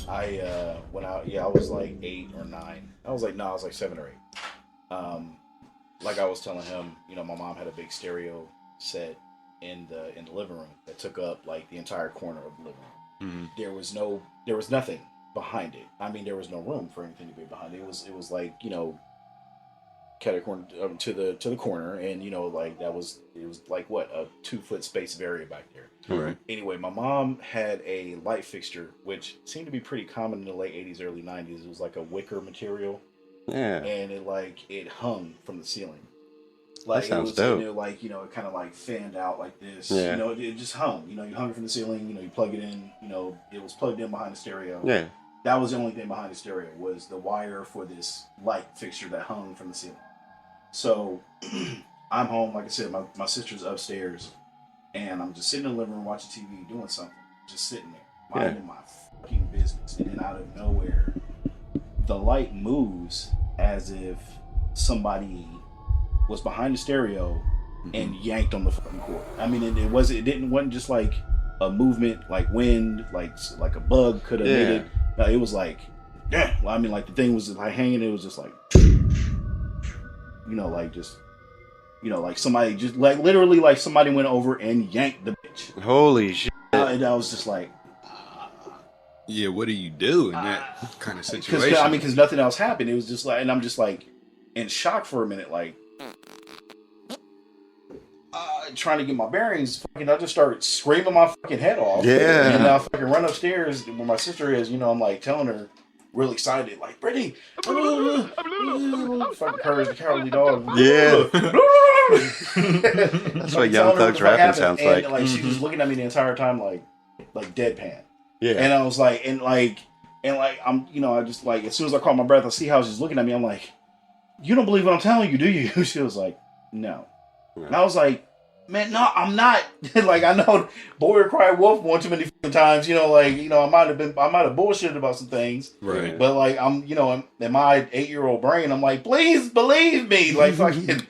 I was like 8 or 9. I was like 7 or 8. Like I was telling him, my mom had a big stereo set in the living room that took up like the entire corner of the living room. Mm-hmm. There was nothing behind it. I mean, there was no room for anything to be behind it. It was like cat corner to the corner, and like it was like what, a 2 foot space area back there. All right. Anyway, my mom had a light fixture which seemed to be pretty common in the late 80s, early 90s. It was like a wicker material. Yeah. And it hung from the ceiling. Like that sounds dope. It kind of like fanned out like this. Yeah. It just hung. You hung it from the ceiling. You plug it in. It was plugged in behind the stereo. Yeah. That was the only thing behind the stereo, was the wire for this light fixture that hung from the ceiling. So I'm home, like I said, my sister's upstairs, and I'm just sitting in the living room watching TV, doing something, just sitting there, minding my fucking business, and then out of nowhere, the light moves as if somebody was behind the stereo and yanked on the fucking cord. I mean, it wasn't just like a movement, like wind, like a bug could have made it. No, it was like, yeah. Well, I mean, like the thing was like hanging. It was just like, like somebody just like literally like somebody went over and yanked the bitch. Holy shit! And I was just like, yeah. What do you do in that kind of situation? Because nothing else happened. It was just like, and I'm just like in shock for a minute, like. Trying to get my bearings, I just started screaming my fucking head off. Yeah. And I fucking run upstairs where my sister is, I'm like telling her, real excited, like, Brittany, fucking Courage the Cowardly Dog. Yeah. That's what Young Thug's rapping sounds like. And, like, she was looking at me the entire time, like deadpan. Yeah. And I was like, I'm, I just like, as soon as I caught my breath, I see how she's looking at me. I'm like, you don't believe what I'm telling you, do you? She was like, no. And I was like, man, no, I'm not. Like, I know boy or cry wolf one too many times, I might have bullshitted about some things. Right. But like, I'm, in my 8-year-old brain, I'm like, please believe me. Like, fucking.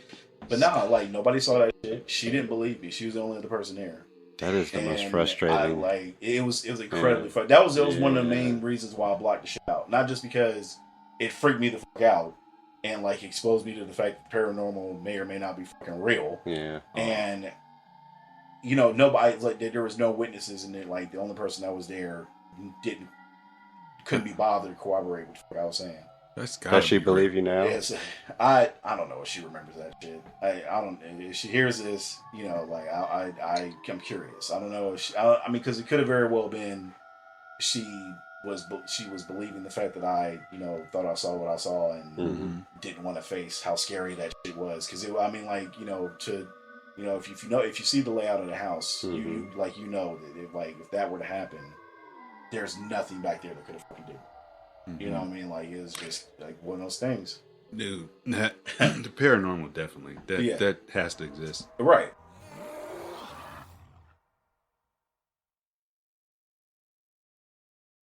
But no, like, nobody saw that shit. She didn't believe me. She was the only other person there. That is the most frustrating. It was incredibly frustrating. That was one of the main reasons why I blocked the shit out. Not just because it freaked me the fuck out and like exposed me to the fact that paranormal may or may not be fucking real. Yeah. And nobody, like, there was no witnesses, and then like the only person that was there couldn't be bothered to corroborate what I was saying. Does she believe you now? Yes. I don't know if she remembers that shit. I don't. If she hears this, I'm curious. I don't know. Because it could have very well been she was believing the fact that I thought I saw what I saw and didn't want to face how scary that shit was. Because if you see the layout of the house, you that if that were to happen, there's nothing back there that could have fucking did. You know what I mean? Like, it's just like one of those things. Dude, the paranormal definitely that has to exist. Right.